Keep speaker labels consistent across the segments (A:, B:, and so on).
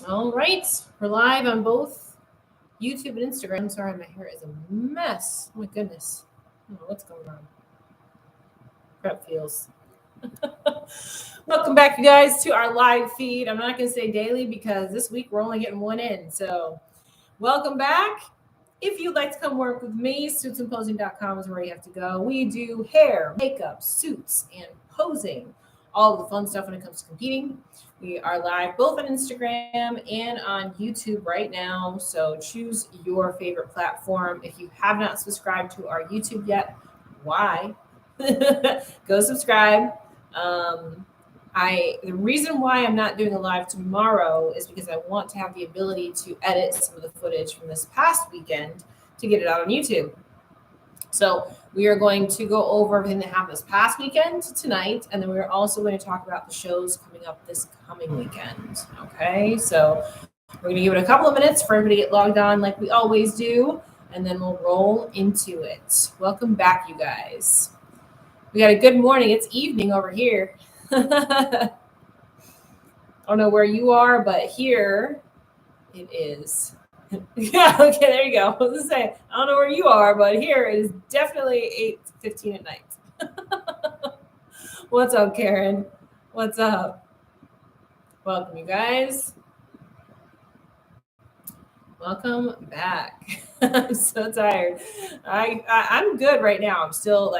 A: All right, we're live on both YouTube and Instagram. Sorry, my hair is a mess. Oh my goodness. I don't know what's going on. Prep feels. Welcome back, you guys, to our live feed. I'm not going to say daily because this week we're only getting one in. So, welcome back. If you'd like to come work with me, suitsandposing.com is where you have to go. We do hair, makeup, suits, and posing. All the fun stuff when it comes to competing. We are live both on Instagram and on YouTube right now. So choose your favorite platform. If you have not subscribed to our YouTube yet, why? Go subscribe. The reason why I'm not doing a live tomorrow is because I want to have the ability to edit some of the footage from this past weekend to get it out on YouTube. So we are going to go over everything that happened this past weekend tonight, and then we're also going to talk about the shows coming up this coming weekend. Okay, so we're going to give it a couple of minutes for everybody to get logged on like we always do, and then we'll roll into it. Welcome back, you guys. We got a good morning. It's evening over here. I don't know where you are, but here it is. Yeah, okay, there you go. I was gonna say, I don't know where you are, but here it is definitely 8:15 at night. What's up, Karen? What's up? Welcome, you guys. Welcome back. I'm so tired. I'm good right now. I'm still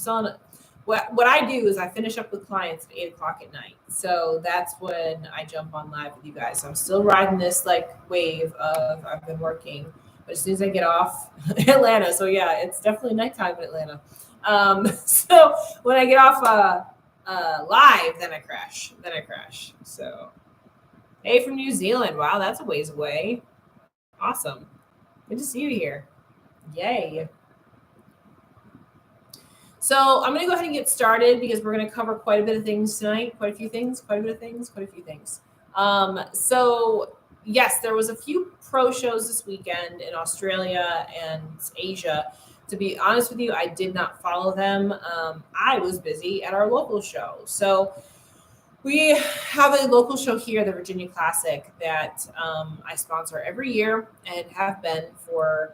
A: on what I do is I finish up with clients at 8:00 at night. So that's when I jump on live with you guys. So I'm still riding this wave of I've been working. But as soon as I get off Atlanta, so yeah, it's definitely nighttime in Atlanta. So when I get off live, then I crash. So hey, from New Zealand. Wow, that's a ways away. Awesome. Good to see you here. Yay. So I'm going to go ahead and get started because we're going to cover quite a bit of things tonight. Quite a few things. So yes, there was a few pro shows this weekend in Australia and Asia. To be honest with you, I did not follow them. I was busy at our local show. So we have a local show here, the Virginia Classic, that I sponsor every year and have been for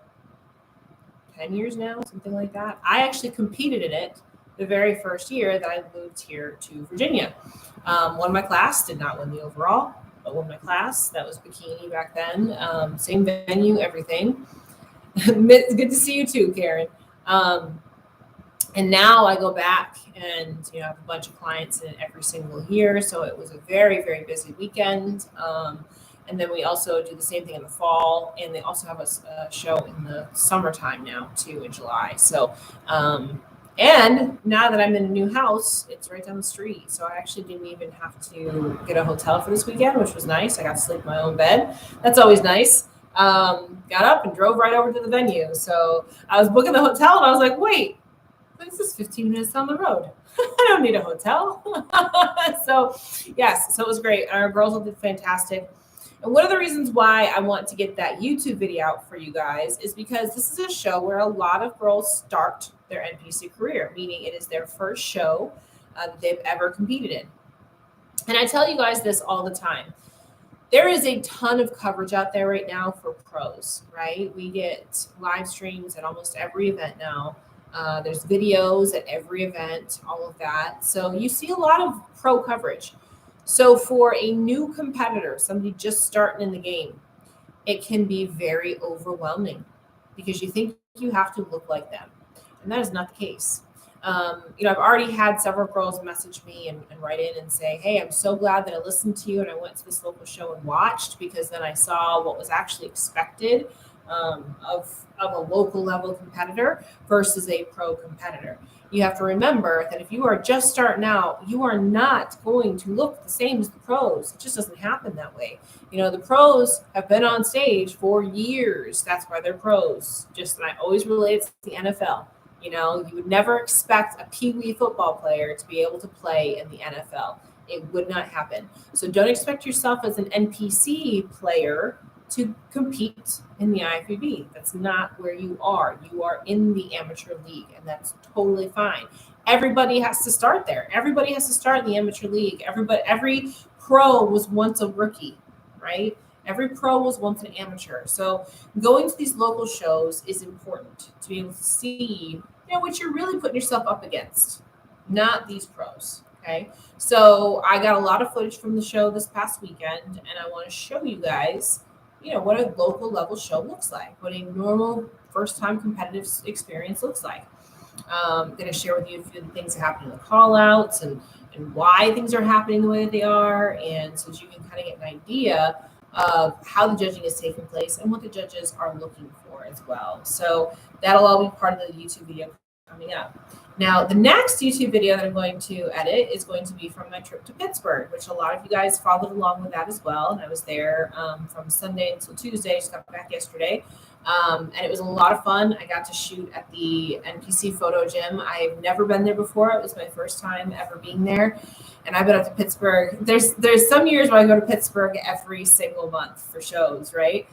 A: 10 years now, something like that. I actually competed in it the very first year that I moved here to Virginia. Won my class, did not win the overall, but won my class. That was bikini back then. Same venue, everything. Good to see you too, Karen. And now I go back and I have a bunch of clients in every single year. So it was a very, very busy weekend. And then we also do the same thing in the fall. And they also have a show in the summertime now too in July. So, and now that I'm in a new house, it's right down the street. So I actually didn't even have to get a hotel for this weekend, which was nice. I got to sleep in my own bed. That's always nice. Got up and drove right over to the venue. So I was booking the hotel and I was like, wait, this is 15 minutes down the road. I don't need a hotel. So yes, so it was great. Our girls did fantastic. And one of the reasons why I want to get that YouTube video out for you guys is because this is a show where a lot of girls start their NPC career, meaning it is their first show that they've ever competed in. And I tell you guys this all the time. There is a ton of coverage out there right now for pros, right? We get live streams at almost every event now. There's videos at every event, all of that. So you see a lot of pro coverage. So for a new competitor, somebody just starting in the game, it can be very overwhelming because you think you have to look like them. And that is not the case. I've already had several girls message me and write in and say, hey, I'm so glad that I listened to you and I went to this local show and watched because then I saw what was actually expected of a local level competitor versus a pro competitor. You have to remember that if you are just starting out, you are not going to look the same as the pros. It just doesn't happen that way. The pros have been on stage for years. That's why they're pros. And I always relate it to the NFL. You would never expect a Pee-wee football player to be able to play in the NFL. It would not happen. So don't expect yourself as an NPC player to compete in the IFBB. That's not where you are. You are in the amateur league, and that's totally fine. Everybody has to start there. Everybody has to start in the amateur league. Every pro was once a rookie, right? Every pro was once an amateur. So going to these local shows is important to be able to see, what you're really putting yourself up against, not these pros. Okay. So I got a lot of footage from the show this past weekend, and I want to show you guys, what a local level show looks like, what a normal first time competitive experience looks like. I'm going to share with you a few of the things that happen in the call outs and why things are happening the way that they are. And so that you can kind of get an idea of how the judging is taking place and what the judges are looking for as well. So that'll all be part of the YouTube video coming up. Now, the next YouTube video that I'm going to edit is going to be from my trip to Pittsburgh, which a lot of you guys followed along with that as well. And I was there from Sunday until Tuesday, just got back yesterday. And it was a lot of fun. I got to shoot at the NPC photo gym. I've never been there before. It was my first time ever being there. And I've been up to Pittsburgh. There's some years where I go to Pittsburgh every single month for shows, right?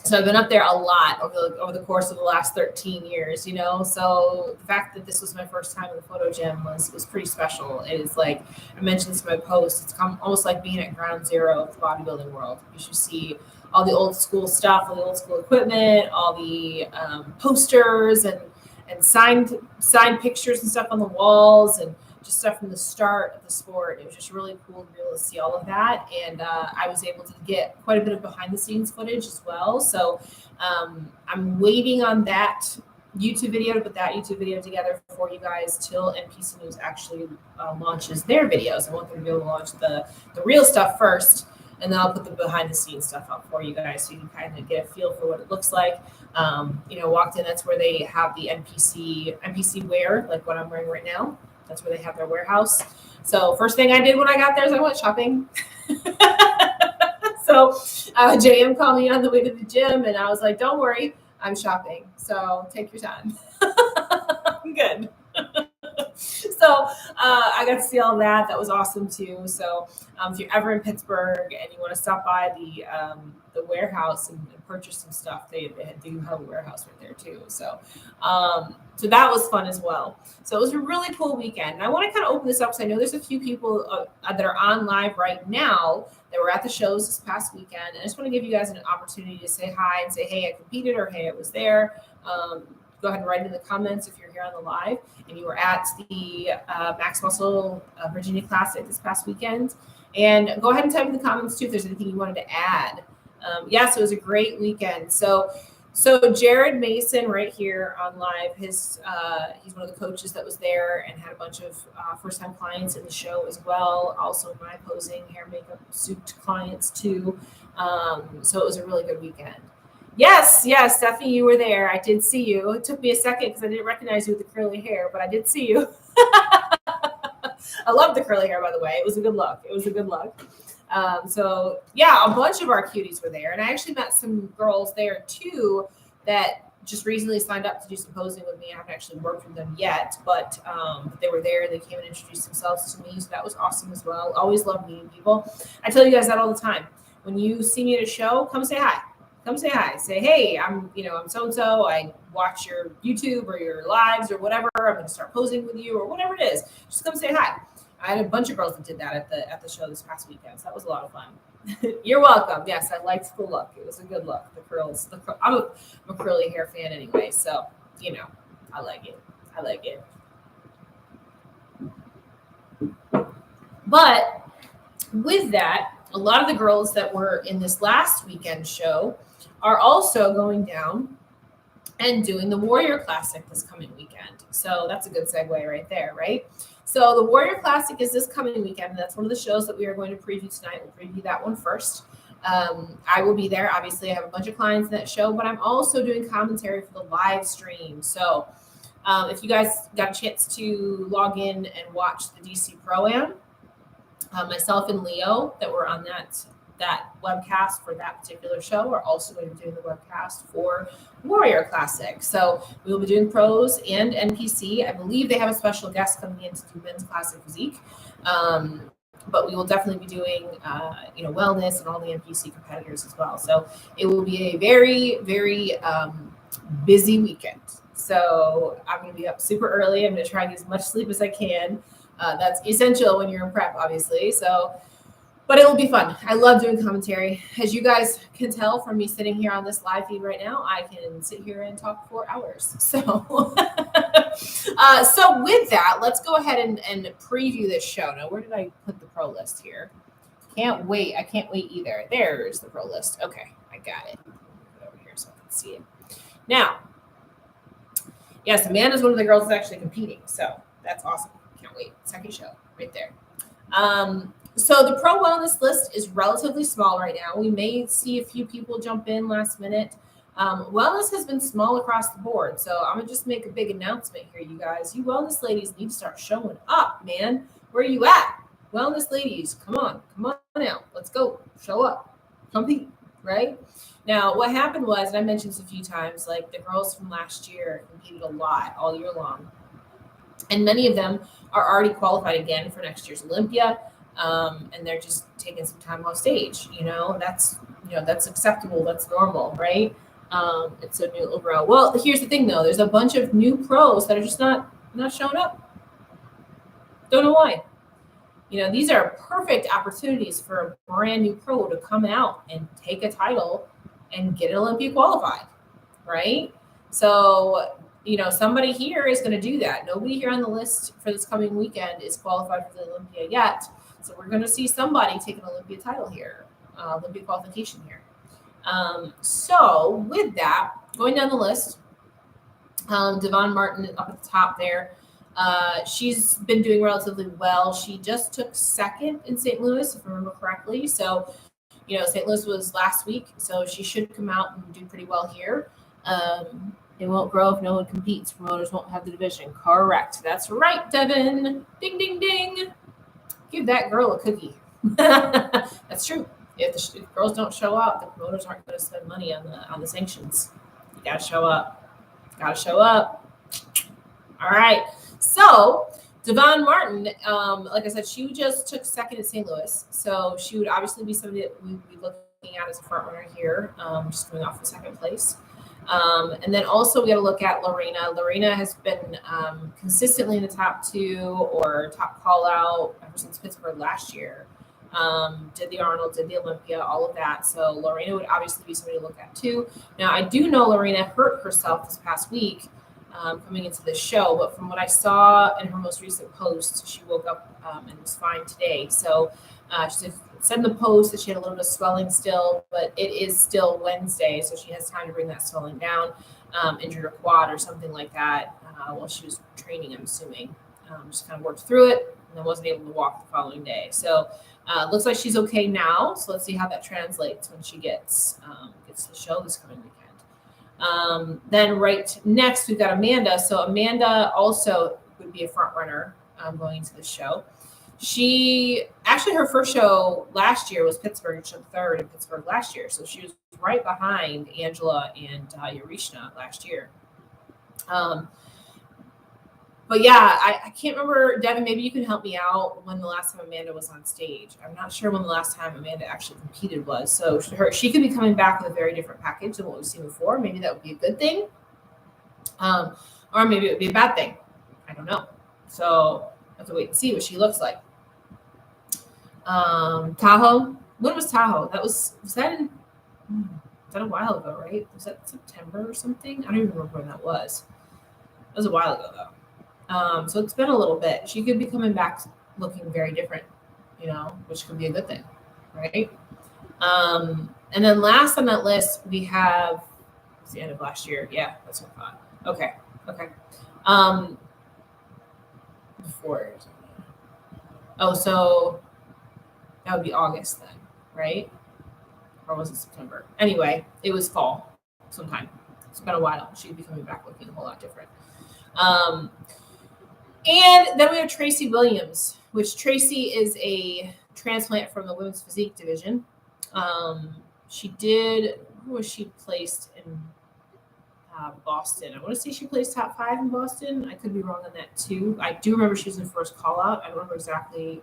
A: So I've been up there a lot over the course of the last 13 years, So the fact that this was my first time in the photo gym was pretty special. It is like I mentioned this in my post. It's almost like being at ground zero of the bodybuilding world. You should see all the old school stuff, all the old school equipment, all the posters and signed pictures and stuff on the walls and just stuff from the start of the sport. It was just really cool to be able to see all of that. And I was able to get quite a bit of behind the scenes footage as well. So I'm waiting on that YouTube video to put that YouTube video together for you guys till NPC News actually launches their videos. I want them to be able to launch the real stuff first, and then I'll put the behind the scenes stuff up for you guys so you can kind of get a feel for what it looks like. Walked in, that's where they have the NPC wear, like what I'm wearing right now. That's where they have their warehouse. So first thing I did when I got there is I went shopping. So JM called me on the way to the gym, and I was like, don't worry, I'm shopping. So take your time. I'm good. So I got to see all that. That was awesome too. So if you're ever in Pittsburgh and you want to stop by the warehouse and purchase some stuff, they do have a warehouse right there too. So so that was fun as well. So it was a really cool weekend. And I want to kind of open this up because I know there's a few people that are on live right now that were at the shows this past weekend. And I just want to give you guys an opportunity to say hi and say, hey, I competed, or hey, I was there. Go ahead and write in the comments if you're here on the live and you were at the Max Muscle Virginia Classic this past weekend. And go ahead and type in the comments too if there's anything you wanted to add. So it was a great weekend. So Jared Mason right here on live, he's one of the coaches that was there and had a bunch of first-time clients in the show as well. Also my posing, hair, makeup, suit clients too. So it was a really good weekend. Yes, Stephanie, you were there. I did see you. It took me a second because I didn't recognize you with the curly hair, but I did see you. I love the curly hair, by the way. It was a good look. A bunch of our cuties were there. And I actually met some girls there, too, that just recently signed up to do some posing with me. I haven't actually worked with them yet, but they were there. They came and introduced themselves to me, so that was awesome as well. Always love meeting people. I tell you guys that all the time. When you see me at a show, come say hi. Come say hi. Say, hey, I'm so-and-so. I watch your YouTube or your lives or whatever. I'm going to start posing with you or whatever it is. Just come say hi. I had a bunch of girls that did that at the show this past weekend. So that was a lot of fun. You're welcome. Yes, I liked the look. It was a good look. The curls. I'm a curly hair fan anyway. So, I like it. But with that, a lot of the girls that were in this last weekend show are also going down and doing the Warrior Classic this coming weekend. So that's a good segue right there, right? So the Warrior Classic is this coming weekend. That's one of the shows that we are going to preview tonight. We'll preview that one first. I will be there. Obviously, I have a bunch of clients in that show, but I'm also doing commentary for the live stream. So if you guys got a chance to log in and watch the DC Pro-Am, myself and Leo that were on that webcast for that particular show are also going to be doing the webcast for Warrior Classic. So we will be doing pros and NPC. I believe they have a special guest coming in to do men's classic physique. But we will definitely be doing, wellness and all the NPC competitors as well. So it will be a very, very busy weekend. So I'm going to be up super early. I'm going to try and get as much sleep as I can. That's essential when you're in prep, obviously. So But it will be fun. I love doing commentary. As you guys can tell from me sitting here on this live feed right now, I can sit here and talk for hours. So, so with that, let's go ahead and preview this show. Now, where did I put the pro list here? Can't wait. I can't wait either. There's the pro list. Okay, I got it. Put it over here so I can see it. Now, yes, Amanda's one of the girls that's actually competing. So that's awesome. Can't wait. Second show right there. So the pro wellness list is relatively small right now. We may see a few people jump in last minute. Wellness has been small across the board. So I'm going to just make a big announcement here, you guys. You wellness ladies need to start showing up, man. Where are you at? Wellness ladies, come on out. Let's go. Show up. Compete, right? Now, what happened was, and I mentioned this a few times, like the girls from last year competed a lot all year long. And many of them are already qualified again for next year's Olympia. And they're just taking some time off stage, that's acceptable. That's normal, right? It's a new overall. Well, here's the thing though. There's a bunch of new pros that are just not showing up. Don't know why. These are perfect opportunities for a brand new pro to come out and take a title and get an Olympia qualified, right? So, somebody here is going to do that. Nobody here on the list for this coming weekend is qualified for the Olympia yet. So we're going to see somebody take an Olympia title here, Olympia qualification here. So with that, going down the list, Devon Martin up at the top there. She's been doing relatively well. She just took second in St. Louis, if I remember correctly. So, St. Louis was last week, so she should come out and do pretty well here. It won't grow if no one competes. Promoters won't have the division. Correct. That's right, Devon. Ding, ding, ding. Give that girl a cookie. That's true. If girls don't show up, the promoters aren't going to spend money on the sanctions. You got to show up. All right. So Devon Martin, like I said, she just took second in St. Louis. So she would obviously be somebody that we'd be looking at as a front runner here, just coming off the second place. And then also we got to look at Lorena. Lorena has been consistently in the top 2 or top call out ever since Pittsburgh last year. Did the Arnold, did the Olympia, all of that. So Lorena would obviously be somebody to look at too. Now I do know Lorena hurt herself this past week coming into the show, but from what I saw in her most recent post, she woke up and was fine today. So she said in the post that she had a little bit of swelling still, but it is still Wednesday, so she has time to bring that swelling down. Injured her quad or something like that while she was training, I'm assuming. Just kind of worked through it and then wasn't able to walk the following day. So looks like she's okay now. So let's see how that translates when she gets to the show this coming weekend. Then right next, we've got Amanda. So Amanda also would be a front runner going into the show. She actually, her first show last year was Pittsburgh. She took third in Pittsburgh last year. So she was right behind Angela and Yarishna last year. But yeah, I can't remember, Devin, maybe you can help me out when the last time Amanda was on stage. I'm not sure when the last time Amanda actually competed was. So she could be coming back with a very different package than what we've seen before. Maybe that would be a good thing. Or maybe it would be a bad thing. I don't know. So I have to wait and see what she looks like. Tahoe. When was Tahoe? Was that a while ago, right? Was that September or something? I don't even remember when that was. It was a while ago, though. So it's been a little bit. She could be coming back looking very different, which could be a good thing, right? And then last on that list, we have, it's the end of last year. Yeah, that's what I thought. Okay. Before. Oh, so that would be August then, right? Or was it September? Anyway, it was fall sometime. It's been a while. She'd be coming back looking a whole lot different. And then we have Tracy Williams, which Tracy is a transplant from the women's physique division. Who was she placed in Boston? I want to say she placed top 5 in Boston. I could be wrong on that too. I do remember she was in first call out. I don't remember exactly.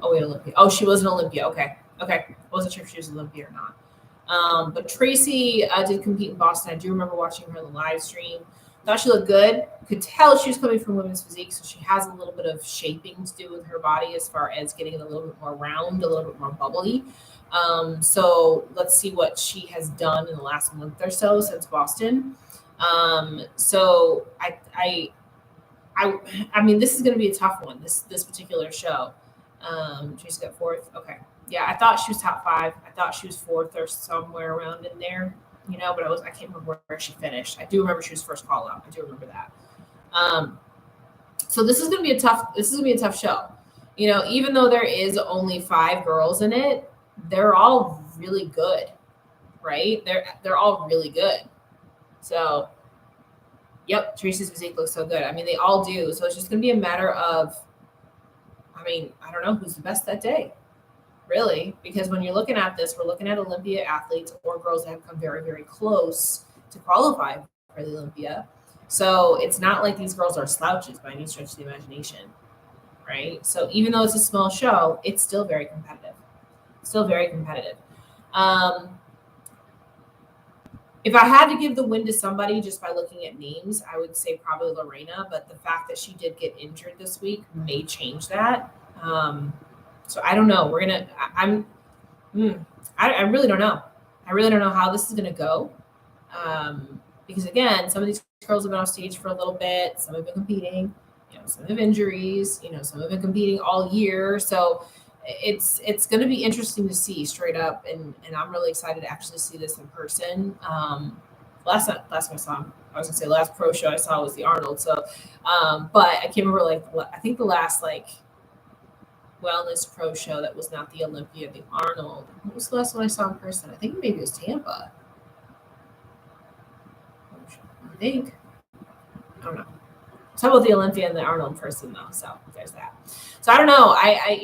A: Olympia. Oh, she was an Olympia. Okay. I wasn't sure if she was an Olympia or not. But Tracy did compete in Boston. I do remember watching her on the live stream. Thought she looked good. Could tell she was coming from women's physique, so she has a little bit of shaping to do with her body as far as getting it a little bit more round, a little bit more bubbly. So let's see what she has done in the last month or so since Boston. So I mean, this is going to be a tough one. This particular show. She's got fourth. Okay, yeah, I thought she was top 5. I thought she was fourth or somewhere around in there. But I can't remember where she finished. I do remember she was first call out. I do remember that. So this is going to be a tough show. Even though there is only 5 girls in it, they're all really good, right? They're all really good. So, yep, Tracy's physique looks so good. I mean, they all do. So it's just going to be a matter of, I don't know who's the best that day. Really, because when you're looking at this, we're looking at Olympia athletes or girls that have come very, very close to qualify for the Olympia. So it's not like these girls are slouches by any stretch of the imagination, right? So even though it's a small show, it's still very competitive. If I had to give the win to somebody just by looking at names, I would say probably Lorena. But the fact that she did get injured this week may change that. So I don't know. I really don't know. I really don't know how this is going to go. Because again, some of these girls have been off stage for a little bit. Some have been competing, some have injuries, some have been competing all year. So it's going to be interesting to see straight up. And I'm really excited to actually see this in person. Last time I saw him, I was going to say last pro show I saw was the Arnold. So, but I can't remember, I think the last, wellness pro show that was not the Olympia, the Arnold. What was the last one I saw in person? I think maybe it was Tampa. I don't know. Talk about the Olympia and the Arnold in person though. So there's that. So I don't know. I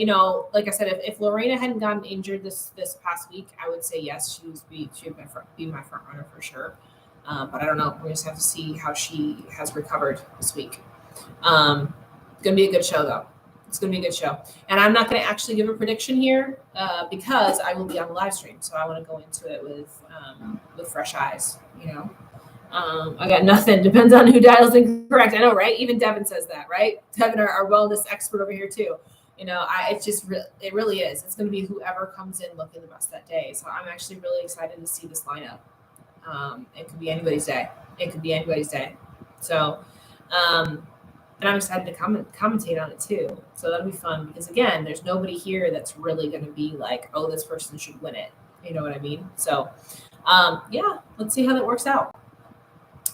A: like I said, if Lorena hadn't gotten injured this past week, I would say yes, she would be my front runner for sure. But I don't know. We just have to see how she has recovered this week. It's gonna be a good show though. It's going to be a good show. And I'm not going to actually give a prediction here because I will be on the live stream. So I want to go into it with fresh eyes, I got nothing. Depends on who dials in correct. I know, right? Even Devon says that, right? Devon, our wellness expert over here too. It really is. It's going to be whoever comes in looking the best that day. So I'm actually really excited to see this lineup. It could be anybody's day. So, and I'm excited to commentate on it too. So that'll be fun because again, there's nobody here that's really going to be like, oh, this person should win it. You know what I mean? So, yeah, let's see how that works out.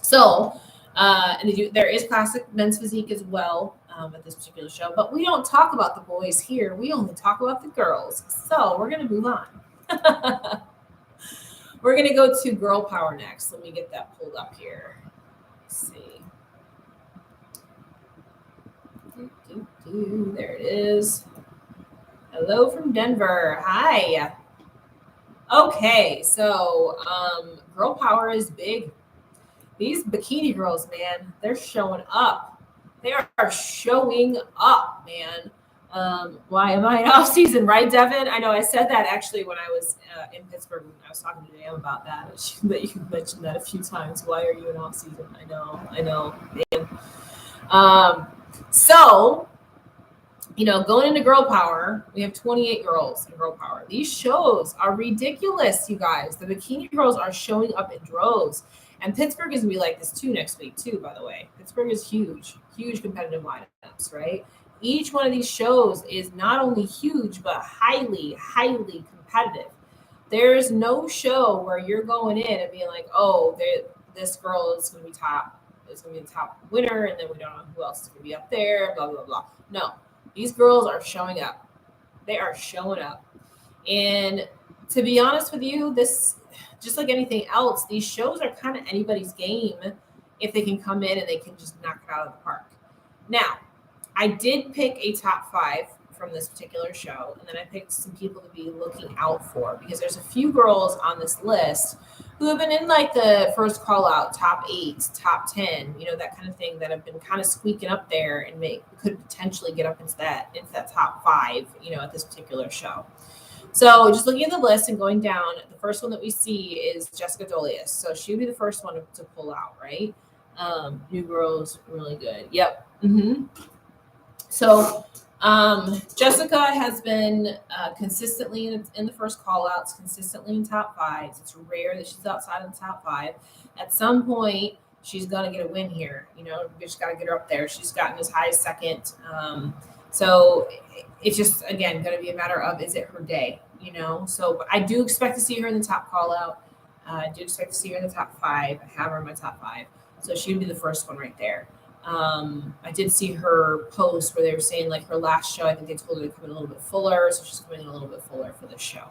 A: So, and there is classic men's physique as well at this particular show, but we don't talk about the boys here. We only talk about the girls. So we're going to move on. We're going to go to girl power next. Let me get that pulled up here. Let's see. There it is. Hello from Denver. Hi. Okay, so girl power is big. These bikini girls, man, they're showing up. They are showing up, man. Why am I in off season, right, Devin? I know I said that actually when I was in Pittsburgh. I was talking to Dan about that. But you mentioned that a few times. Why are you in off season? I know, man. So, going into girl power, we have 28 girls in girl power. These shows are ridiculous, you guys. The bikini girls are showing up in droves. And Pittsburgh is going to be like this too next week too, by the way. Pittsburgh is huge competitive lineups, right? Each one of these shows is not only huge, but highly, highly competitive. There's no show where you're going in and being like, oh, this girl is going to be top. It's going to be the top winner, and then we don't know who else is going to be up there, blah, blah, blah. No, these girls are showing up. They are showing up. And to be honest with you, this, just like anything else, these shows are kind of anybody's game if they can come in and they can just knock it out of the park. Now, I did pick a top 5 from this particular show, and then I picked some people to be looking out for because there's a few girls on this list who have been in like the first call out, top 8, top 10, that kind of thing, that have been kind of squeaking up there and could potentially get up into that top 5, at this particular show. So just looking at the list and going down, the first one that we see is Jessica Dolias. So she would be the first one to pull out, right? New girl's really good. Yep. So Jessica has been consistently in the first call outs, consistently in top fives. It's rare that she's outside of the top five. At some point, she's going to get a win here. You know, we just got to get her up there. She's gotten as high as second. So it's just, again, going to be a matter of, is it her day? You know, so I do expect to see her in the top call out. I do expect to see her in the top five. I have her in my top five. So she would be the first one right there. I did see her post where they were saying like her last show, I think they told her to come in a little bit fuller. So she's coming in a little bit fuller for this show.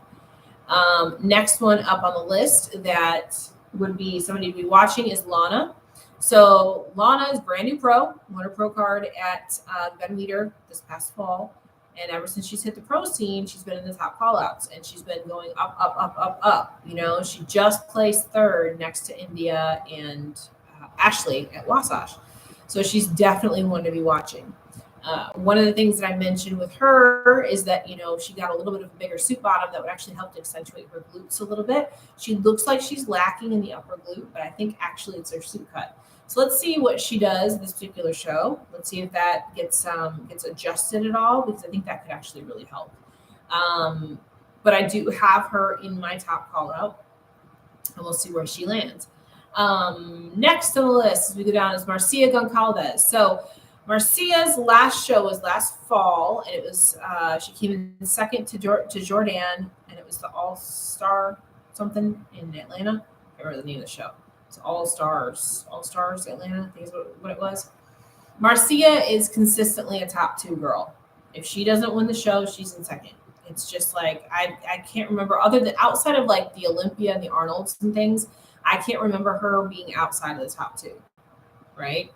A: Next one up on the list that would be somebody to be watching is Lana. So Lana is brand new pro, won her pro card at Ben Weeder this past fall. And ever since she's hit the pro scene, she's been in the top call outs and she's been going up, up, up, up, up. You know, she just placed third next to India and Ashley at Wasatch. So she's definitely one to be watching. One of the things that I mentioned with her is that, you know, she got a little bit of a bigger suit bottom that would actually help to accentuate her glutes a little bit. She looks like she's lacking in the upper glute, but I think actually it's her suit cut. So let's see what she does this particular show. Let's see if that gets adjusted at all, because I think that could actually really help. But I do have her in my top call out, and we'll see where she lands. Next on the list as we go down is Marcia Goncalves. So Marcia's last show was last fall, and it was she came in second to Jordan, and it was the All-Star something in Atlanta. I can't remember the name of the show. It's All Stars Atlanta, I think is what it was. Marcia is consistently a top two girl. If she doesn't win the show, she's in second. It's just like I can't remember, other than outside of like the Olympia and the Arnolds and things, I can't remember her being outside of the top two, right?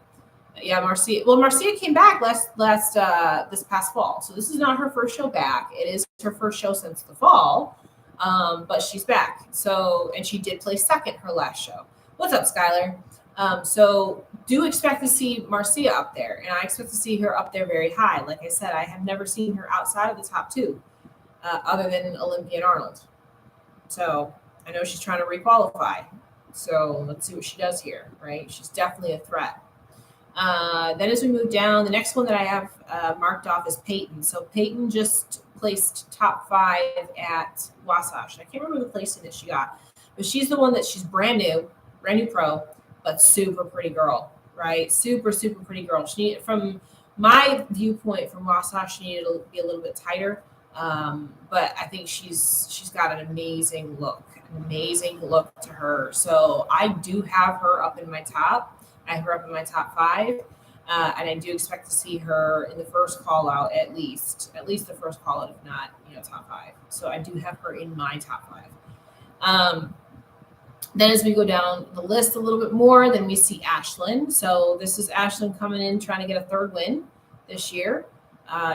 A: Yeah, Marcia. Well, Marcia came back this past fall, so this is not her first show back. It is her first show since the fall, but she's back. So, and she did place second her last show. What's up, Skylar? So do expect to see Marcia up there, and I expect to see her up there very high. Like I said, I have never seen her outside of the top two, other than Olympia and Arnold. So I know she's trying to requalify. So let's see what she does here, right? She's definitely a threat. Then as we move down, the next one that I have marked off is Peyton. So Peyton just placed top five at Wasatch. I can't remember the placing that she got, but she's the one that she's brand new pro, but super pretty girl, right? Super, super pretty girl. She needed, from my viewpoint from Wasatch, she needed to be a little bit tighter. But I think she's got an amazing look to her. So I do have her up in my top. I have her up in my top five. And I do expect to see her in the first call out, at least the first call out, if not, top five. So I do have her in my top five. Then as we go down the list a little bit more, then we see Ashlynn. So this is Ashlynn coming in, trying to get a third win this year.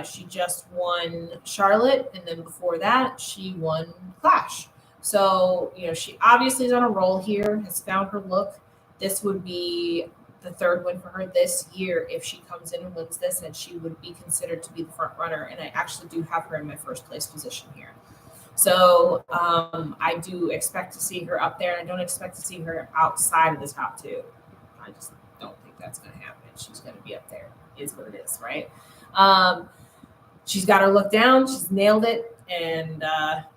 A: She just won Charlotte, and then before that, she won Clash. So, she obviously is on a roll here, has found her look. This would be the third win for her this year. If she comes in and wins this, and she would be considered to be the front runner. And I actually do have her in my first place position here. So I do expect to see her up there. I don't expect to see her outside of the top two. I just don't think that's going to happen. She's going to be up there, is what it is, right? She's got her look down. She's nailed it. And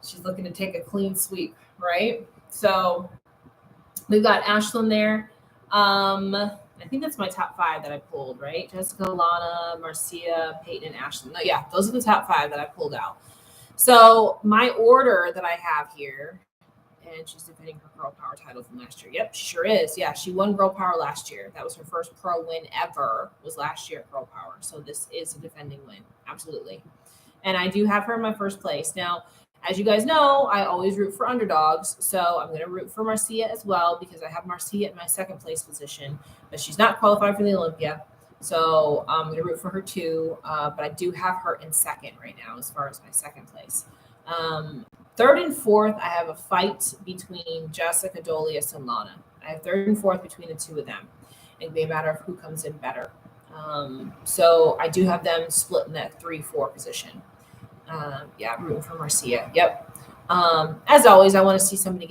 A: she's looking to take a clean sweep, right? So we've got Ashlynn there. I think that's my top five that I pulled, right? Jessica, Lana, Marcia, Peyton, and Ashlynn. No, yeah, those are the top five that I pulled out. So my order that I have here, and she's defending her Girl Power title from last year. Yep, she sure is. Yeah, she won Girl Power last year. That was her first pro win ever, was last year at Girl Power. So this is a defending win, absolutely. And I do have her in my first place. Now, as you guys know, I always root for underdogs. So I'm going to root for Marcia as well, because I have Marcia in my second place position, but she's not qualified for the Olympia. So I'm going to root for her too, but I do have her in second right now as far as my second place. Third and fourth, I have a fight between Jessica, Dolias, and Lana. I have third and fourth between the two of them. It'd be a matter of who comes in better. So I do have them split in that 3-4 position. Yeah, I'm rooting for Marcia. Yep. As always, I want to see somebody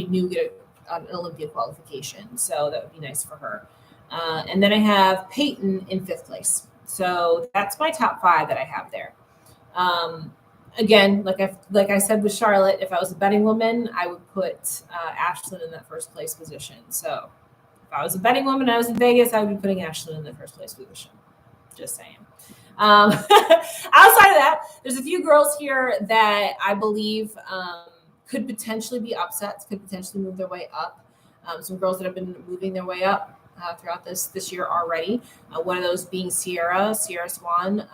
A: new get an Olympia qualification. So that would be nice for her. And then I have Peyton in 5th place. So that's my top 5 that I have there. Again, like I said with Charlotte, if I was a betting woman, I would put Ashlynn in that 1st place position. So if I was a betting woman and I was in Vegas, I would be putting Ashlynn in the 1st place position. Just saying. Outside of that, there's a few girls here that I believe could potentially be upsets, could potentially move their way up. Some girls that have been moving their way up throughout this year already. One of those being Sierra Swan.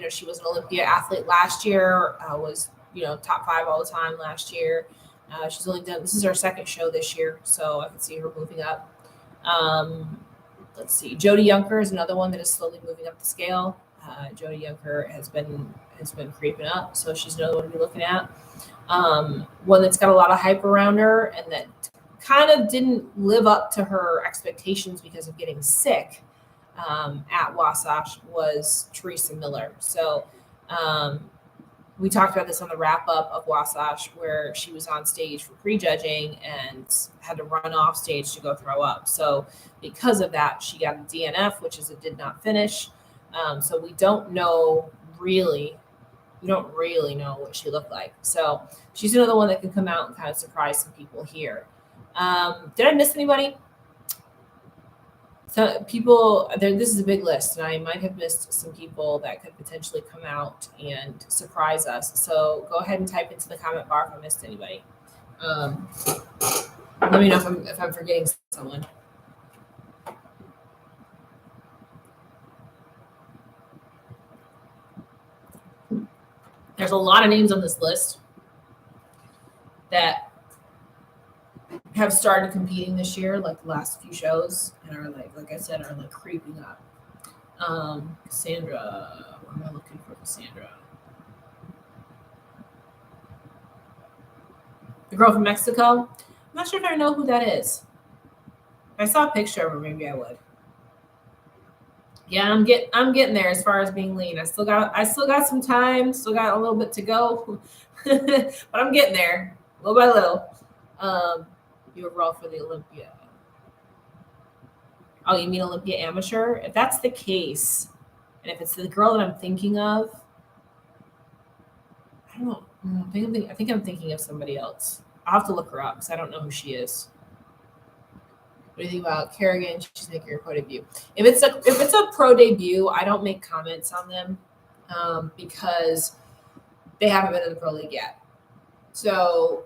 A: She was an Olympia athlete last year, was, top 5 all the time last year. She's only done, this is her 2nd show this year, so I can see her moving up. Let's see. Jody Yunker is another one that is slowly moving up the scale. Jody Yunker has been creeping up, so she's another one to be looking at. One that's got a lot of hype around her and that kind of didn't live up to her expectations because of getting sick at Wasatch was Teresa Miller. So we talked about this on the wrap up of Wasatch, where she was on stage for prejudging and had to run off stage to go throw up. So because of that, she got a DNF, which is a did not finish. So we don't really know what she looked like. So she's another one that can come out and kind of surprise some people here. Did I miss anybody? So people, this is a big list, and I might have missed some people that could potentially come out and surprise us. So go ahead and type into the comment bar if I missed anybody. Let me know if I'm forgetting someone. There's a lot of names on this list that have started competing this year, like the last few shows, and are like I said, are creeping up. Cassandra, what am I looking for? Cassandra, the girl from Mexico. I'm not sure if I know who that is. If I saw a picture of her, maybe I would. Yeah, I'm getting there as far as being lean. I still got some time, still got a little bit to go, but I'm getting there little by little. You overall for the Olympia. Oh, you mean Olympia amateur? If that's the case, and if it's the girl that I'm thinking of, I don't know. I think I'm thinking of somebody else. I'll have to look her up because I don't know who she is. What do you think about Kerrigan? She's making her pro debut. If it's a pro debut, I don't make comments on them because they haven't been in the pro league yet. So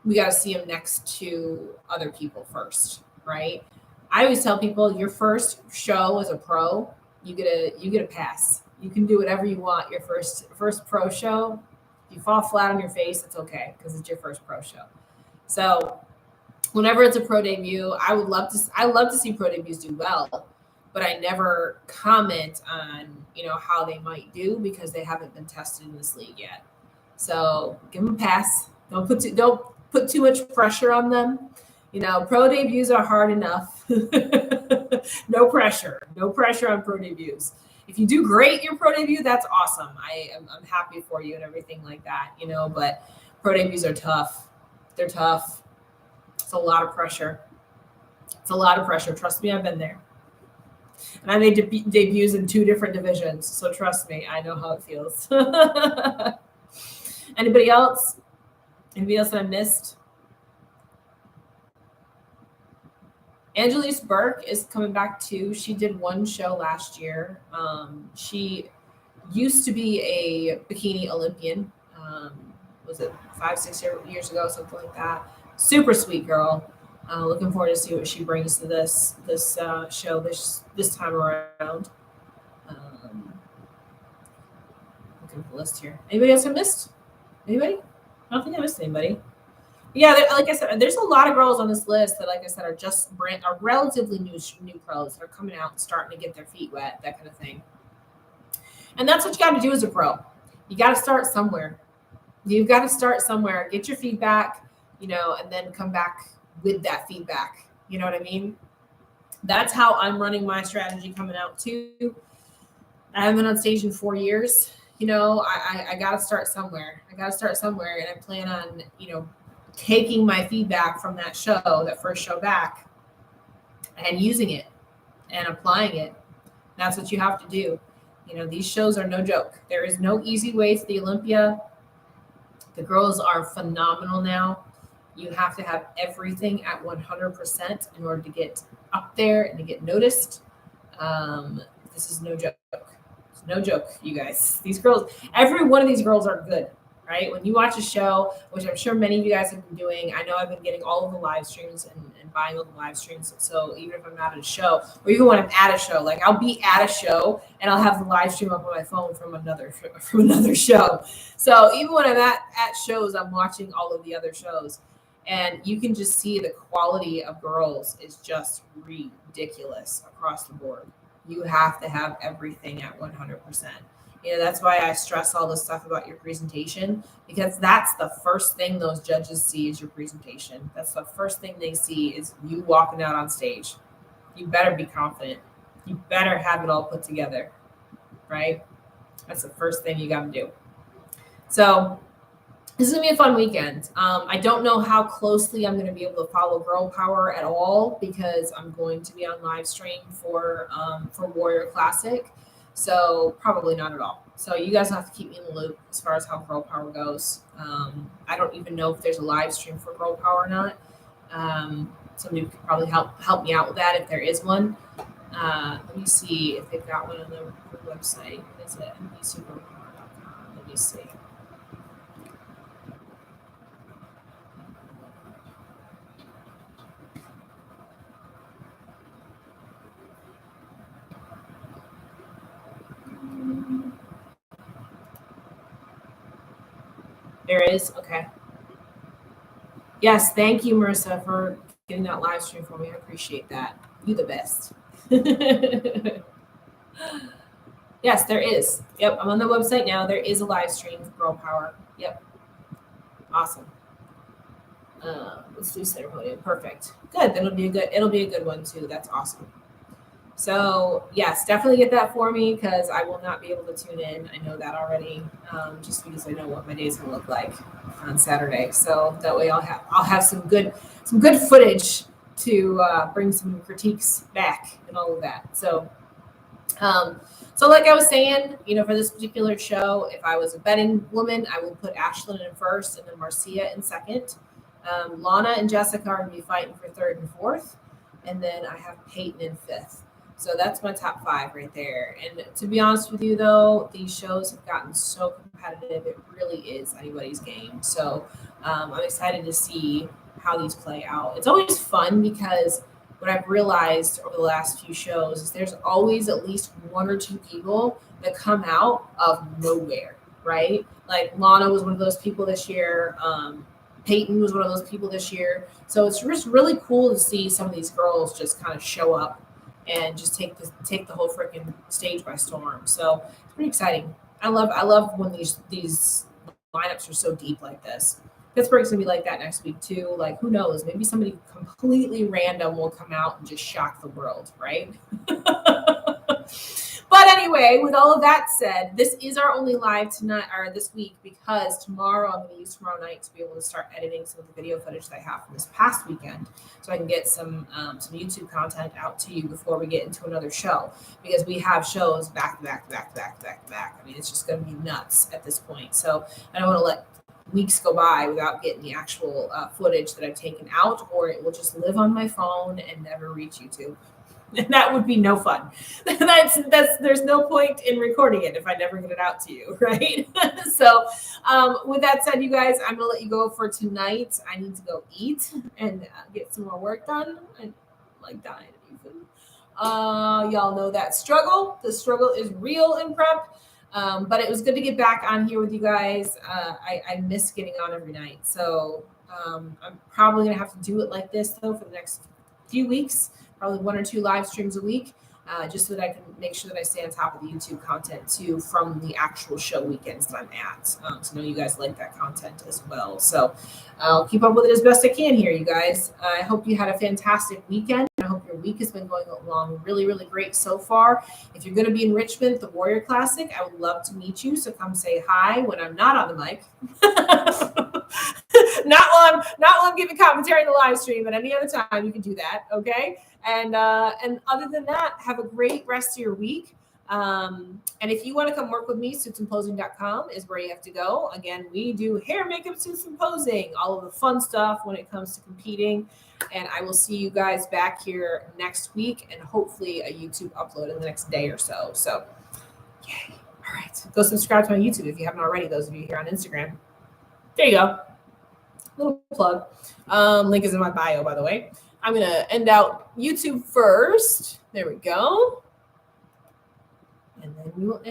A: we got to see them next to other people first, right? I always tell people your first show as a pro, you get a pass. You can do whatever you want. Your first pro show, if you fall flat on your face, it's okay because it's your first pro show. So whenever it's a pro debut, I love to see pro debuts do well, but I never comment on how they might do because they haven't been tested in this league yet. So give them a pass. Don't put too much pressure on them. Pro debuts are hard enough. No pressure on pro debuts. If you do great your pro debut, that's awesome. I'm happy for you and everything like that, but pro debuts are tough. They're tough. It's a lot of pressure. Trust me, I've been there. And I made debuts in 2 different divisions. So trust me, I know how it feels. Anybody else? Anybody else that I missed? Angelise Burke is coming back too. She did 1 show last year. She used to be a bikini Olympian. Was it 5-6 years ago, something like that? Super sweet girl. Looking forward to see what she brings to this show this time around. Looking at the list here. Anybody else I missed? Anybody? I don't think I missed anybody. Yeah, like I said, there's a lot of girls on this list that, like I said, are relatively new pros that are coming out and starting to get their feet wet, that kind of thing. And that's what you got to do as a pro. You got to start somewhere. You've got to start somewhere, get your feedback, and then come back with that feedback. You know what I mean? That's how I'm running my strategy coming out too. I haven't been on stage in 4 years. I got to start somewhere. And I plan on, taking my feedback from that first show back, and using it. and applying it. That's what you have to do. You know, these shows are no joke. There is no easy way to the Olympia. The girls are phenomenal now. You have to have everything at 100% in order to get up there and to get noticed. This is no joke. It's no joke, you guys. These girls, every one of these girls are good, right? When you watch a show, which I'm sure many of you guys have been doing, I know I've been getting all of the live streams and buying all the live streams. So even if I'm not at a show, or even when I'm at a show, like I'll be at a show and I'll have the live stream up on my phone from another show. So even when I'm at shows, I'm watching all of the other shows. And you can just see the quality of girls is just ridiculous across the board. You have to have everything at 100%. You know, that's why I stress all this stuff about your presentation, because that's the first thing those judges see is your presentation. That's the first thing they see is you walking out on stage. You better be confident. You better have it all put together, right? That's the first thing you got to do. So this is going to be a fun weekend. I don't know how closely I'm going to be able to follow Girl Power at all, because I'm going to be on live stream for Warrior Classic. So probably not at all. So you guys have to keep me in the loop as far as how Girl Power goes. I don't even know if there's a live stream for Girl Power or not. Somebody could probably help me out with that if there is one. Let me see if they've got one on the website. What is it? NBCGirlPower.com. Let me see. There is? Okay. Yes, thank you, Marissa, for getting that live stream for me. I appreciate that. You the best. Yes, there is. Yep, I'm on the website now. There is a live stream for Girl Power. Yep. Awesome. Let's do ceremony. Perfect. Good. It'll be a good one too. That's awesome. So yes, definitely get that for me, because I will not be able to tune in. I know that already, just because I know what my day's gonna look like on Saturday. So that way I'll have some good footage to bring some critiques back and all of that. So like I was saying, you know, for this particular show, if I was a betting woman, I would put Ashlynn in first and then Marcia in second. Lana and Jessica are going to be fighting for third and fourth. And then I have Peyton in fifth. So that's my top 5 right there. And to be honest with you, though, these shows have gotten so competitive. It really is anybody's game. So I'm excited to see how these play out. It's always fun, because what I've realized over the last few shows is there's always at least 1 or 2 people that come out of nowhere, right? Like Lana was one of those people this year. Peyton was one of those people this year. So it's just really cool to see some of these girls just kind of show up and just take the whole freaking stage by storm. So it's pretty exciting. I love when these lineups are so deep like this. Pittsburgh's gonna be like that next week too. Like, who knows? Maybe somebody completely random will come out and just shock the world, right? But anyway, with all of that said, this is our only live tonight or this week, because tomorrow I'm going to use tomorrow night to be able to start editing some of the video footage that I have from this past weekend, so I can get some YouTube content out to you before we get into another show, because we have shows back to back to back to back to back to back. I mean, it's just going to be nuts at this point. So I don't want to let weeks go by without getting the actual footage that I've taken out, or it will just live on my phone and never reach YouTube. And that would be no fun. There's no point in recording it if I never get it out to you, right? So with that said, you guys, I'm gonna let you go for tonight. I need to go eat and get some more work done. I'm like dying even. Y'all know that struggle. The struggle is real in prep. But it was good to get back on here with you guys. I miss getting on every night. So I'm probably gonna have to do it like this though for the next few weeks. Probably 1 or 2 live streams a week, just so that I can make sure that I stay on top of the YouTube content too from the actual show weekends that I'm at. So I know you guys like that content as well. So I'll keep up with it as best I can here, you guys. I hope you had a fantastic weekend. I hope your week has been going along really, really great so far. If you're going to be in Richmond at the Warrior Classic, I would love to meet you. So come say hi when I'm not on the mic. Not while I'm giving commentary in the live stream, but any other time you can do that. Okay. And other than that, have a great rest of your week. And if you want to come work with me, suitsandposing.com is where you have to go. Again, we do hair, makeup, suits, and posing, all of the fun stuff when it comes to competing. And I will see you guys back here next week and hopefully a YouTube upload in the next day or so. So, yay. All right. Go subscribe to my YouTube if you haven't already, those of you here on Instagram. There you go. Little plug. Link is in my bio, by the way. I'm going to end out YouTube first. There we go. And then we will end